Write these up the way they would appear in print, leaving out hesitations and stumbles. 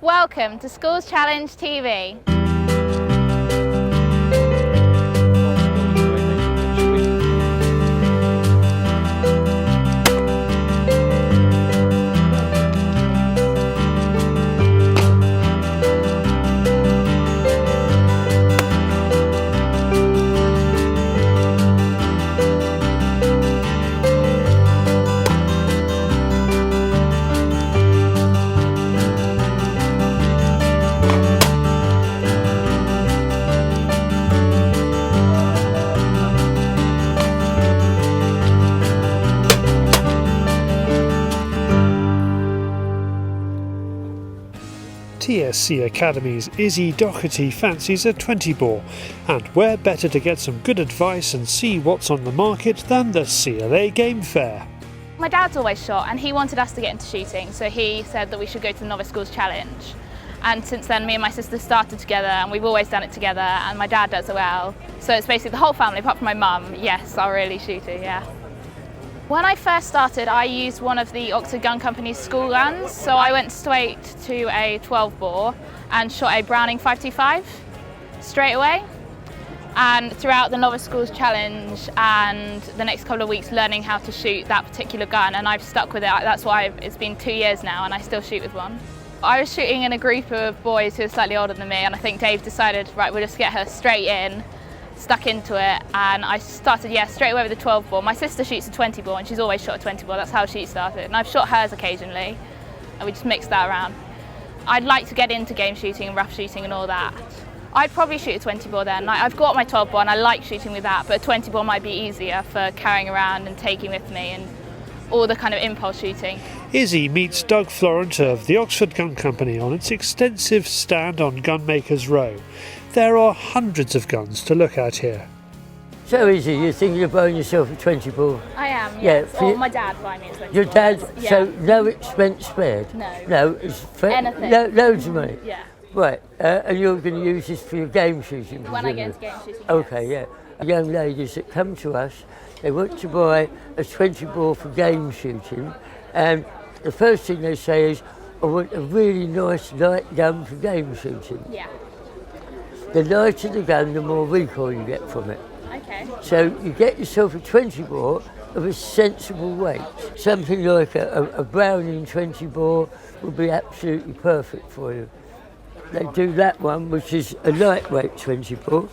Welcome to Schools Challenge TV. TSC Academy's Izzy Docherty fancies a 20 bore, and where better to get some good advice and see what's on the market than the CLA Game Fair. My dad's always shot and he wanted us to get into shooting, so he said that we should go to the Novice Schools Challenge. And since then me and my sister started together and we've always done it together, and my dad does as well. So it's basically the whole family apart from my mum, yes, are really shooting, yeah. When I first started, I used one of the Oxford Gun Company's school guns, so I went straight to a 12 bore and shot a Browning 525 straight away. And throughout the Novice Schools Challenge and the next couple of weeks learning how to shoot that particular gun, and I've stuck with it. That's why it's been 2 years now and I still shoot with one. I was shooting in a group of boys who are slightly older than me, and I think Dave decided, right, we'll just get her straight in, stuck into it, and I started, straight away with the 12 bore. My sister shoots a 20 bore and she's always shot a 20 bore, that's how she started. And I've shot hers occasionally, and we just mixed that around. I'd like to get into game shooting and rough shooting and all that. I'd probably shoot a 20 bore then. I've got my 12 bore and I like shooting with that, but a 20 bore might be easier for carrying around and taking with me and all the kind of impulse shooting. Izzy meets Doug Florent of the Oxford Gun Company on its extensive stand on Gunmakers Row. There are hundreds of guns to look at here. So Izzy, you're thinking of buying yourself a 20 bore? I am, yeah. yes. Or my dad buying me a 20 Your bore. dad? Yeah. So no expense spared? No. No, it's anything. Loads of money? Yeah. Right, and you're going to use this for your game shooting? When I get into game shooting, okay, yes. yeah. Young ladies that come to us, they want to buy a 20 bore for game shooting, and the first thing they say is, I want a really nice light gun for game shooting. Yeah. The lighter the gun, the more recoil you get from it. Okay. So you get yourself a 20 bore of a sensible weight. Something like a Browning 20 bore would be absolutely perfect for you. They do that one, which is a lightweight 20 bore,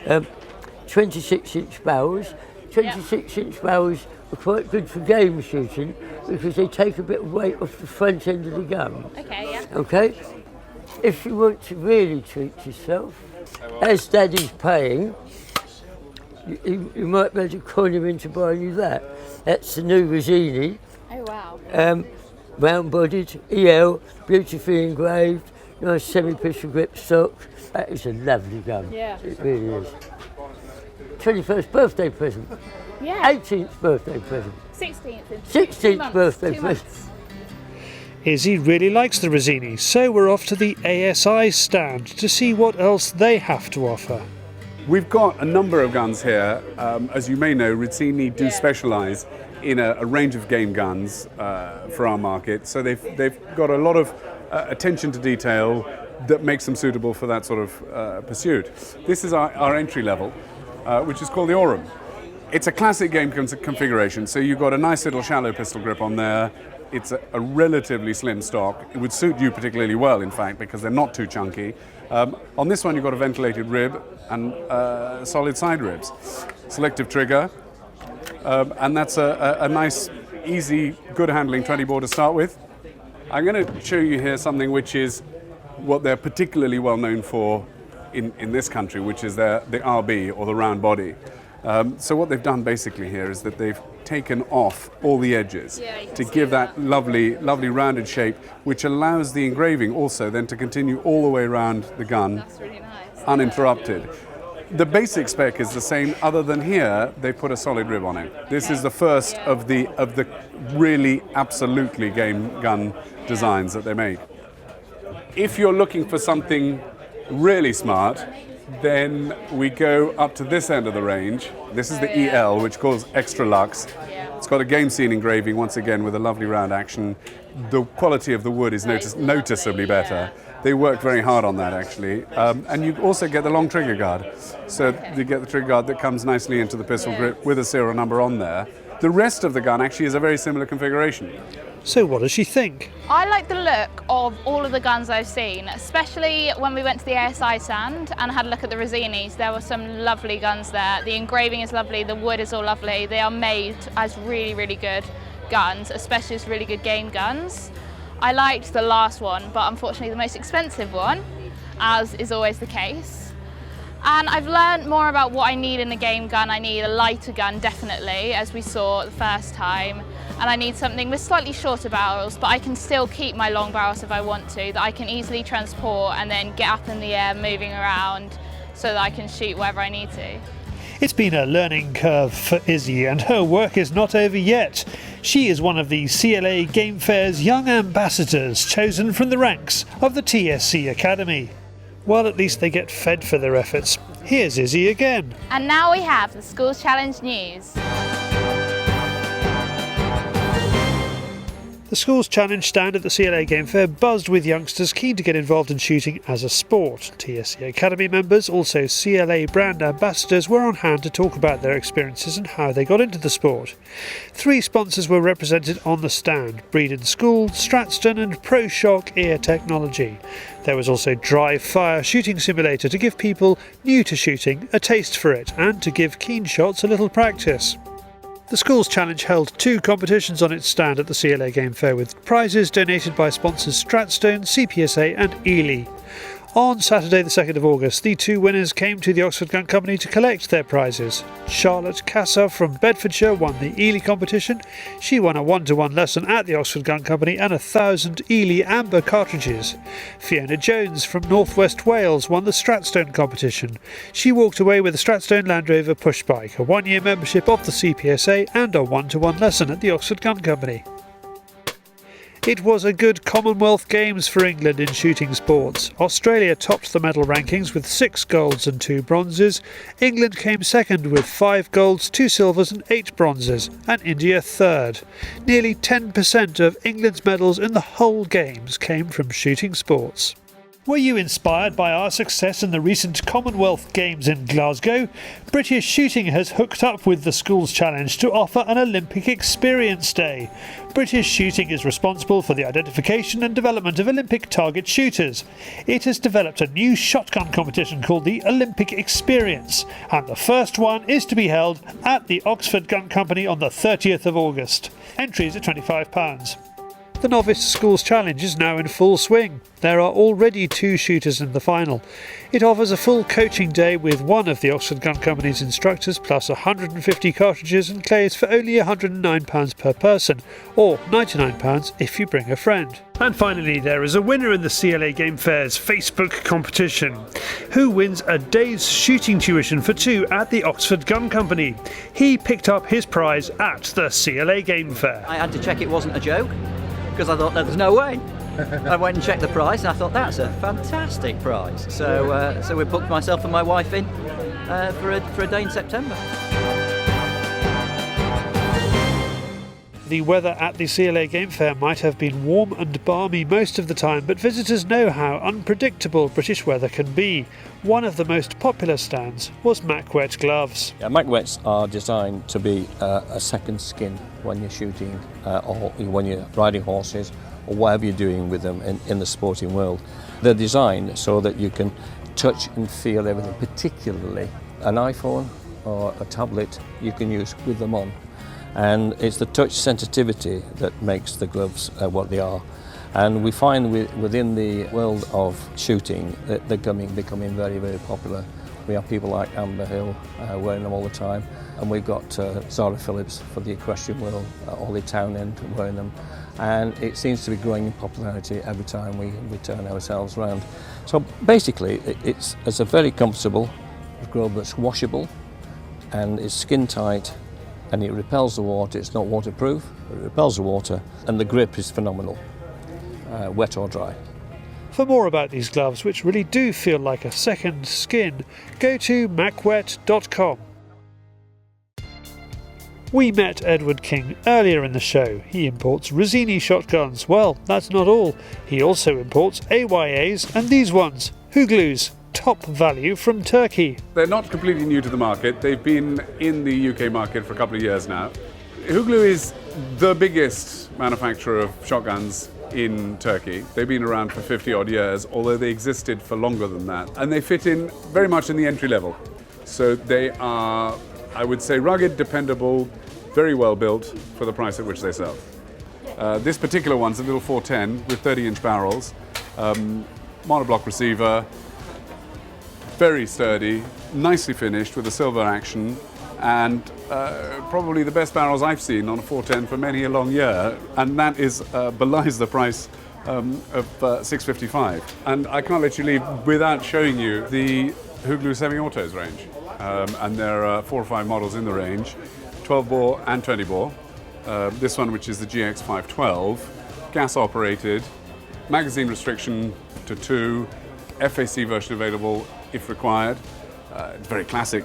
26-inch barrels. 26-inch barrels are quite good for game shooting because they take a bit of weight off the front end of the gun. Okay, yeah. Okay? If you want to really treat yourself, as Daddy's paying, you might be able to con him into buying you that. That's the new Rizzini. Oh, wow. Round-bodied, EL, beautifully engraved, nice semi-pistol grip stock. That is a lovely gun. Yeah. It really is. 21st birthday present. Yeah. 18th birthday present. 16th. 16th birthday present. Izzy really likes the Rizzini, so we're off to the ASI stand to see what else they have to offer. We've got a number of guns here. As you may know, Rizzini do specialise in a range of game guns for our market, so they've got a lot of attention to detail that makes them suitable for that sort of pursuit. This is our entry level, which is called the Aurum. It's a classic game configuration, so you've got a nice little shallow pistol grip on there. It's a relatively slim stock. It would suit you particularly well, in fact, because they're not too chunky. On this one, you've got a ventilated rib and solid side ribs. Selective trigger, and that's a nice, easy, good handling 20 bore to start with. I'm going to show you here something which is what they're particularly well known for in this country, which is the RB, or the round body. So what they've done basically here is that they've taken off all the edges to give that lovely rounded shape, which allows the engraving also then to continue all the way around the gun. That's really nice. Uninterrupted. The basic spec is the same, other than here they put a solid rib on it. This is the first of the really absolutely game gun designs that they make. If you're looking for something really smart, then we go up to this end of the range. This is the EL, which calls Extra Lux. It's got a game scene engraving, once again, with a lovely round action. The quality of the wood is noticeably better. They work very hard on that, actually. And you also get the long trigger guard. So you get the trigger guard that comes nicely into the pistol grip with a serial number on there. The rest of the gun actually is a very similar configuration. So what does she think? I like the look of all of the guns I've seen, especially when we went to the ASI stand and had a look at the Rosinis. There were some lovely guns there. The engraving is lovely, the wood is all lovely. They are made as really, really good guns, especially as really good game guns. I liked the last one, but unfortunately the most expensive one, as is always the case. And I've learned more about what I need in a game gun. I need a lighter gun, definitely, as we saw the first time. And I need something with slightly shorter barrels, but I can still keep my long barrels if I want to, that I can easily transport and then get up in the air, moving around, so that I can shoot wherever I need to. It's been a learning curve for Izzy, and her work is not over yet. She is one of the CLA Game Fair's young ambassadors, chosen from the ranks of the TSC Academy. Well, at least they get fed for their efforts. Here's Izzy again. And now we have the Schools Challenge news. The Schools Challenge stand at the CLA Game Fair buzzed with youngsters keen to get involved in shooting as a sport. TSC Academy members, also CLA brand ambassadors, were on hand to talk about their experiences and how they got into the sport. 3 sponsors were represented on the stand: Breeden School, Stratstone and ProShock Ear Technology. There was also Dry Fire Shooting Simulator to give people new to shooting a taste for it and to give keen shots a little practice. The Schools Challenge held 2 competitions on its stand at the CLA Game Fair, with prizes donated by sponsors Stratstone, CPSA and Ely. On Saturday the 2nd of August, the 2 winners came to the Oxford Gun Company to collect their prizes. Charlotte Casser from Bedfordshire won the Ely competition. She won a 1-to-1 lesson at the Oxford Gun Company and 1,000 Ely amber cartridges. Fiona Jones from North West Wales won the Stratstone competition. She walked away with a Stratstone Land Rover push bike, a 1-year membership of the CPSA and a 1-to-1 lesson at the Oxford Gun Company. It was a good Commonwealth Games for England in shooting sports. Australia topped the medal rankings with 6 golds and 2 bronzes. England came second with 5 golds, 2 silvers and 8 bronzes, and India third. Nearly 10% of England's medals in the whole Games came from shooting sports. Were you inspired by our success in the recent Commonwealth Games in Glasgow? British Shooting has hooked up with the Schools Challenge to offer an Olympic Experience Day. British Shooting is responsible for the identification and development of Olympic target shooters. It has developed a new shotgun competition called the Olympic Experience, and the first one is to be held at the Oxford Gun Company on the 30th of August. Entries are £25. The Novice Schools Challenge is now in full swing. There are already 2 shooters in the final. It offers a full coaching day with one of the Oxford Gun Company's instructors, plus 150 cartridges and clays for only £109 per person, or £99 if you bring a friend. And finally, there is a winner in the CLA Game Fair's Facebook competition. Who wins a day's shooting tuition for 2 at the Oxford Gun Company? He picked up his prize at the CLA Game Fair. I had to check it wasn't a joke, because I thought there's no way. I went and checked the price and I thought that's a fantastic prize. So we booked myself and my wife in for a day in September. The weather at the CLA Game Fair might have been warm and balmy most of the time, but visitors know how unpredictable British weather can be. One of the most popular stands was Macwet gloves. Yeah, Macwets are designed to be a second skin when you're shooting or when you're riding horses or whatever you're doing with them in the sporting world. They're designed so that you can touch and feel everything, particularly an iPhone or a tablet you can use with them on. And it's the touch sensitivity that makes the gloves what they are. And we find within the world of shooting that they're becoming very, very popular. We have people like Amber Hill wearing them all the time, and we've got Zara Phillips for the equestrian world, Ollie Townend wearing them, and it seems to be growing in popularity every time we turn ourselves around. So basically, it's a very comfortable glove that's washable, and it's skin tight, and it repels the water. It's not waterproof, but it repels the water, and the grip is phenomenal, wet or dry. For more about these gloves, which really do feel like a second skin, go to macwet.com. We met Edward King earlier in the show. He imports Rizzini shotguns. Well, that's not all. He also imports AYAs and these ones, Huglus, top value from Turkey. They're not completely new to the market. They've been in the UK market for a couple of years now. Huglu is the biggest manufacturer of shotguns in Turkey. They've been around for 50 odd years, although they existed for longer than that. And they fit in very much in the entry level. So they are, I would say, rugged, dependable, very well built for the price at which they sell. This particular one's a little 410 with 30-inch barrels, monoblock receiver, very sturdy, nicely finished with a silver action, and probably the best barrels I've seen on a 410 for many a long year, and that is belies the price of $655. And I can't let you leave without showing you the Huglu semi-autos range. And there are 4 or 5 models in the range, 12 bore and 20 bore. This one, which is the GX512, gas operated, magazine restriction to 2, FAC version available if required. It's very classic,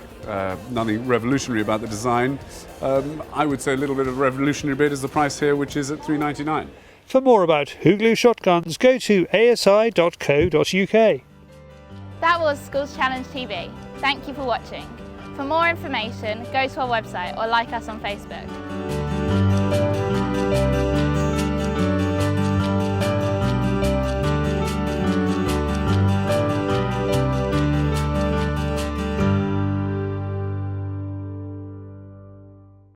nothing revolutionary about the design. I would say a little bit of a revolutionary bit is the price here, which is at $399. For more about Huglu shotguns, go to asi.co.uk. That was Schools Challenge TV. Thank you for watching. For more information, go to our website or like us on Facebook.